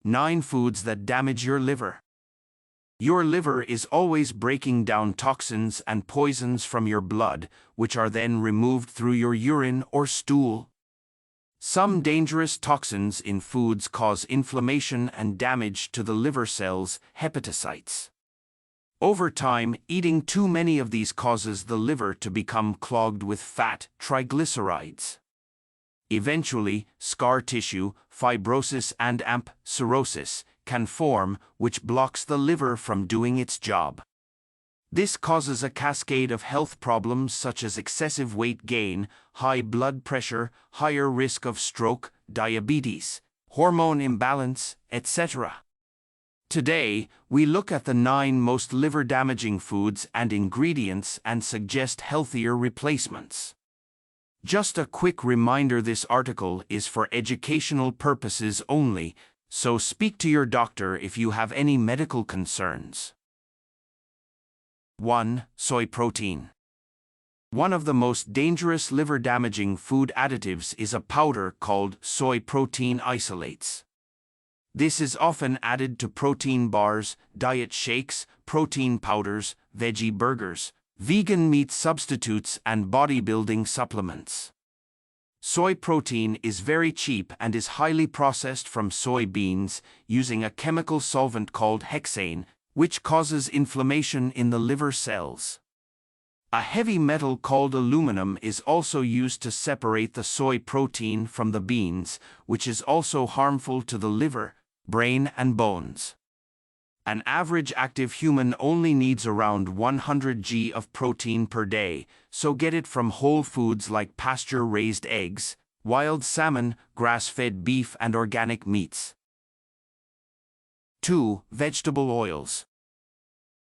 9 foods that damage your liver. Your liver is always breaking down toxins and poisons from your blood, which are then removed through your urine or stool. Some dangerous toxins in foods cause inflammation and damage to the liver cells, hepatocytes. Over time, eating too many of these causes the liver to become clogged with fat, triglycerides. Eventually, scar tissue, fibrosis and cirrhosis can form, which blocks the liver from doing its job. This causes a cascade of health problems such as excessive weight gain, high blood pressure, higher risk of stroke, diabetes, hormone imbalance, etc. Today, we look at the 9 most liver-damaging foods and ingredients and suggest healthier replacements. Just a quick reminder, this article is for educational purposes only, so speak to your doctor if you have any medical concerns. 1. Soy protein. One of the most dangerous liver-damaging food additives is a powder called soy protein isolates. This is often added to protein bars, diet shakes, protein powders, veggie burgers, vegan meat substitutes, and bodybuilding supplements. Soy protein is very cheap and is highly processed from soybeans using a chemical solvent called hexane, which causes inflammation in the liver cells. A heavy metal called aluminum is also used to separate the soy protein from the beans, which is also harmful to the liver, brain, and bones. An average active human only needs around 100 g of protein per day, so get it from whole foods like pasture-raised eggs, wild salmon, grass-fed beef, and organic meats. 2. Vegetable oils.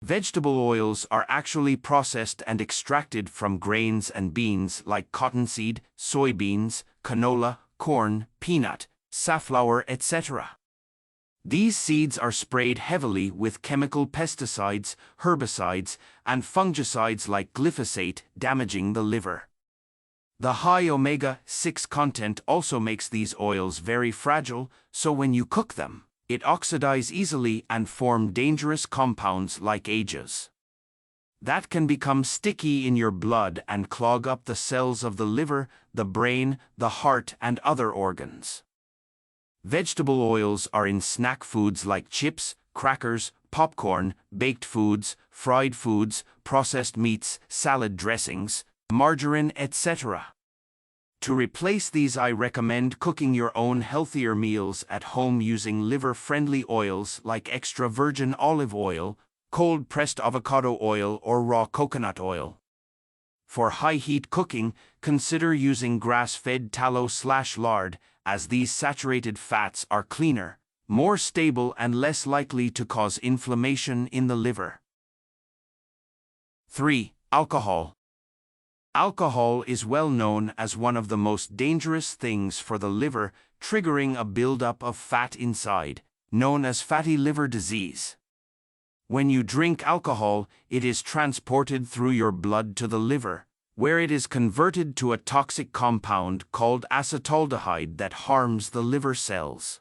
Vegetable oils are actually processed and extracted from grains and beans like cottonseed, soybeans, canola, corn, peanut, safflower, etc. These seeds are sprayed heavily with chemical pesticides, herbicides, and fungicides like glyphosate, damaging the liver. The high omega-6 content also makes these oils very fragile, so when you cook them, it oxidizes easily and form dangerous compounds like ages. That can become sticky in your blood and clog up the cells of the liver, the brain, the heart, and other organs. Vegetable oils are in snack foods like chips, crackers, popcorn, baked foods, fried foods, processed meats, salad dressings, margarine, etc. To replace these, I recommend cooking your own healthier meals at home using liver-friendly oils like extra virgin olive oil, cold-pressed avocado oil, or raw coconut oil. For high-heat cooking, consider using grass-fed tallow/lard, as these saturated fats are cleaner, more stable, and less likely to cause inflammation in the liver. 3. Alcohol. Alcohol is well known as one of the most dangerous things for the liver, triggering a buildup of fat inside, known as fatty liver disease. When you drink alcohol, it is transported through your blood to the liver, where it is converted to a toxic compound called acetaldehyde that harms the liver cells.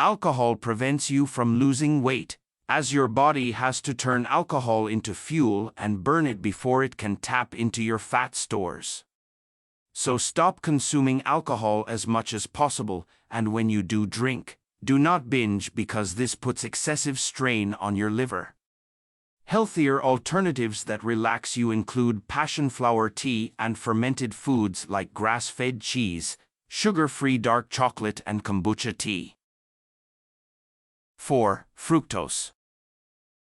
Alcohol prevents you from losing weight, as your body has to turn alcohol into fuel and burn it before it can tap into your fat stores. So stop consuming alcohol as much as possible, and when you do drink, do not binge because this puts excessive strain on your liver. Healthier alternatives that relax you include passion flower tea and fermented foods like grass-fed cheese, sugar-free dark chocolate, and kombucha tea. 4. Fructose.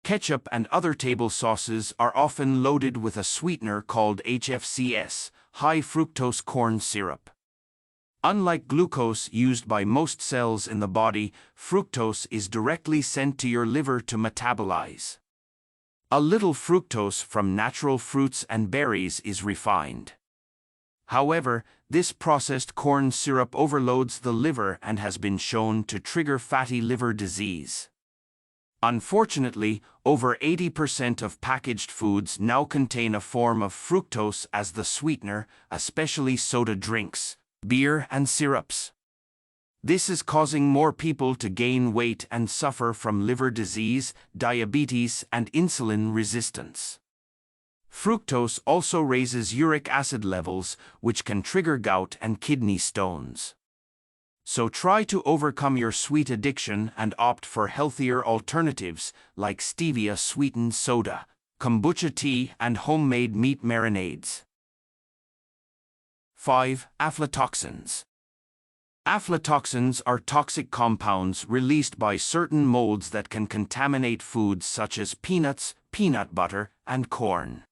Ketchup and other table sauces are often loaded with a sweetener called HFCS, high fructose corn syrup. Unlike glucose used by most cells in the body, fructose is directly sent to your liver to metabolize. A little fructose from natural fruits and berries is refined. However, this processed corn syrup overloads the liver and has been shown to trigger fatty liver disease. Unfortunately, over 80% of packaged foods now contain a form of fructose as the sweetener, especially soda drinks, beer, and syrups. This is causing more people to gain weight and suffer from liver disease, diabetes, and insulin resistance. Fructose also raises uric acid levels, which can trigger gout and kidney stones. So try to overcome your sweet addiction and opt for healthier alternatives like stevia-sweetened soda, kombucha tea, and homemade meat marinades. 5. Aflatoxins. Aflatoxins are toxic compounds released by certain molds that can contaminate foods such as peanuts, peanut butter, and corn.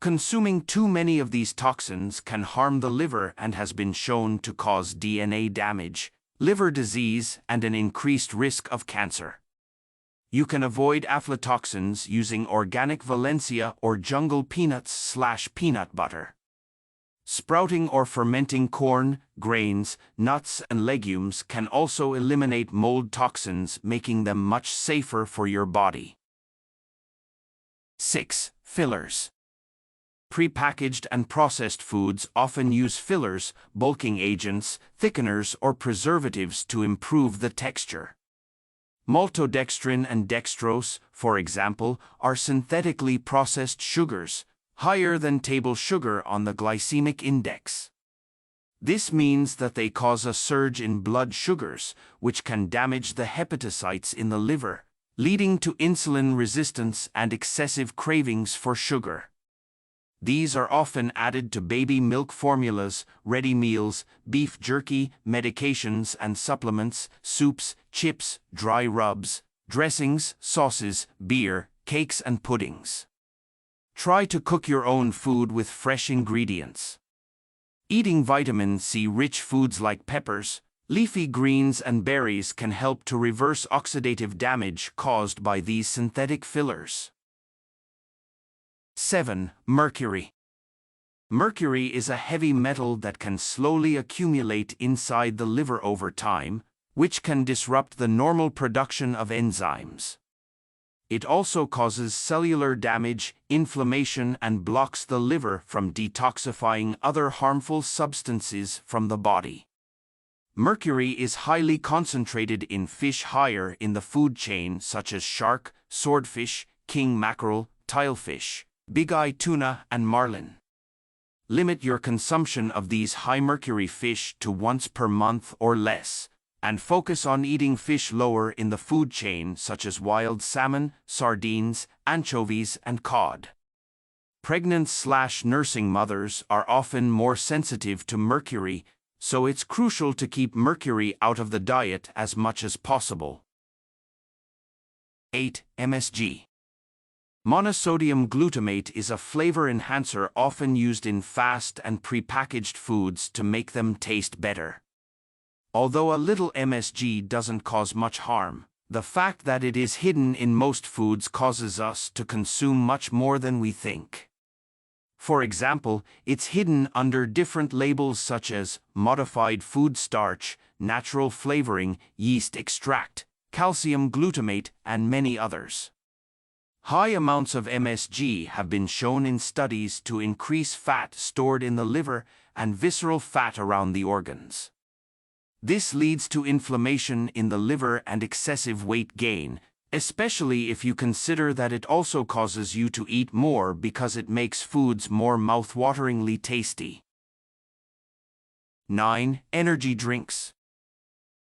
Consuming too many of these toxins can harm the liver and has been shown to cause DNA damage, liver disease, and an increased risk of cancer. You can avoid aflatoxins using organic Valencia or jungle peanuts/peanut butter. Sprouting or fermenting corn, grains, nuts, and legumes can also eliminate mold toxins, making them much safer for your body. 6. Fillers. Prepackaged and processed foods often use fillers, bulking agents, thickeners, or preservatives to improve the texture. Maltodextrin and dextrose, for example, are synthetically processed sugars, higher than table sugar on the glycemic index. This means that they cause a surge in blood sugars, which can damage the hepatocytes in the liver, leading to insulin resistance and excessive cravings for sugar. These are often added to baby milk formulas, ready meals, beef jerky, medications and supplements, soups, chips, dry rubs, dressings, sauces, beer, cakes, and puddings. Try to cook your own food with fresh ingredients. Eating vitamin C-rich foods like peppers, leafy greens, and berries can help to reverse oxidative damage caused by these synthetic fillers. 7. Mercury. Mercury is a heavy metal that can slowly accumulate inside the liver over time, which can disrupt the normal production of enzymes. It also causes cellular damage, inflammation, and blocks the liver from detoxifying other harmful substances from the body. Mercury is highly concentrated in fish higher in the food chain such as shark, swordfish, king mackerel, tilefish, big-eye tuna, and marlin. Limit your consumption of these high-mercury fish to once per month or less, and focus on eating fish lower in the food chain such as wild salmon, sardines, anchovies, and cod. Pregnant/nursing mothers are often more sensitive to mercury, so it's crucial to keep mercury out of the diet as much as possible. 8. MSG. Monosodium glutamate is a flavor enhancer often used in fast and prepackaged foods to make them taste better. Although a little MSG doesn't cause much harm, the fact that it is hidden in most foods causes us to consume much more than we think. For example, it's hidden under different labels such as modified food starch, natural flavoring, yeast extract, calcium glutamate, and many others. High amounts of MSG have been shown in studies to increase fat stored in the liver and visceral fat around the organs. This leads to inflammation in the liver and excessive weight gain, especially if you consider that it also causes you to eat more because it makes foods more mouth-wateringly tasty. 9. Energy drinks.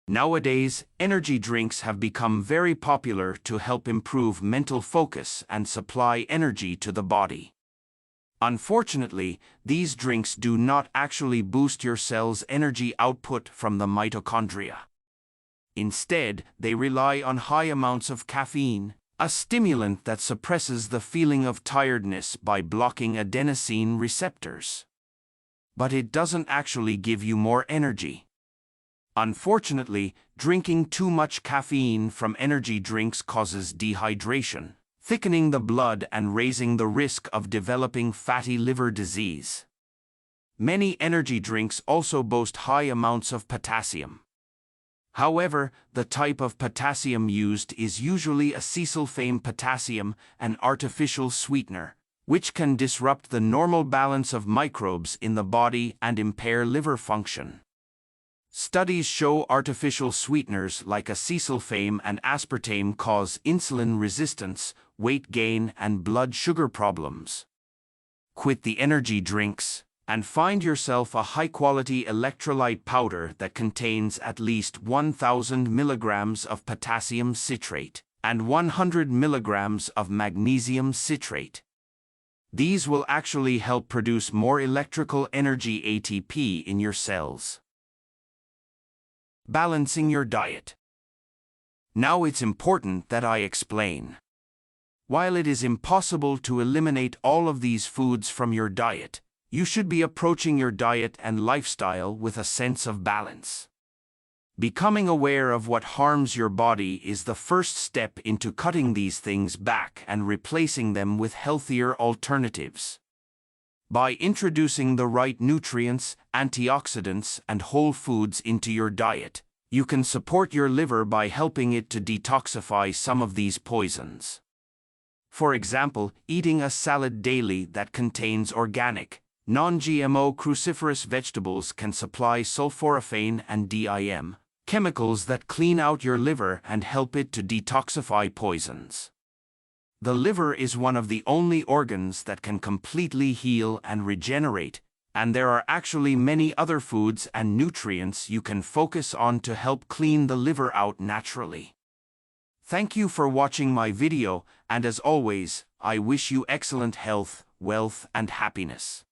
Nowadays, energy drinks have become very popular to help improve mental focus and supply energy to the body. Unfortunately, these drinks do not actually boost your cell's energy output from the mitochondria. Instead, they rely on high amounts of caffeine, a stimulant that suppresses the feeling of tiredness by blocking adenosine receptors. But it doesn't actually give you more energy. Unfortunately, drinking too much caffeine from energy drinks causes dehydration, thickening the blood and raising the risk of developing fatty liver disease. Many energy drinks also boast high amounts of potassium. However, the type of potassium used is usually acesulfame potassium, an artificial sweetener, which can disrupt the normal balance of microbes in the body and impair liver function. Studies show artificial sweeteners like acesulfame and aspartame cause insulin resistance, weight gain, and blood sugar problems. Quit the energy drinks and find yourself a high-quality electrolyte powder that contains at least 1,000 milligrams of potassium citrate and 100 milligrams of magnesium citrate. These will actually help produce more electrical energy ATP in your cells. Balancing your diet. Now it's important that I explain. While it is impossible to eliminate all of these foods from your diet, you should be approaching your diet and lifestyle with a sense of balance. Becoming aware of what harms your body is the first step into cutting these things back and replacing them with healthier alternatives. By introducing the right nutrients, antioxidants, and whole foods into your diet, you can support your liver by helping it to detoxify some of these poisons. For example, eating a salad daily that contains organic, non-GMO cruciferous vegetables can supply sulforaphane and DIM, chemicals that clean out your liver and help it to detoxify poisons. The liver is one of the only organs that can completely heal and regenerate, and there are actually many other foods and nutrients you can focus on to help clean the liver out naturally. Thank you for watching my video, and as always, I wish you excellent health, wealth, and happiness.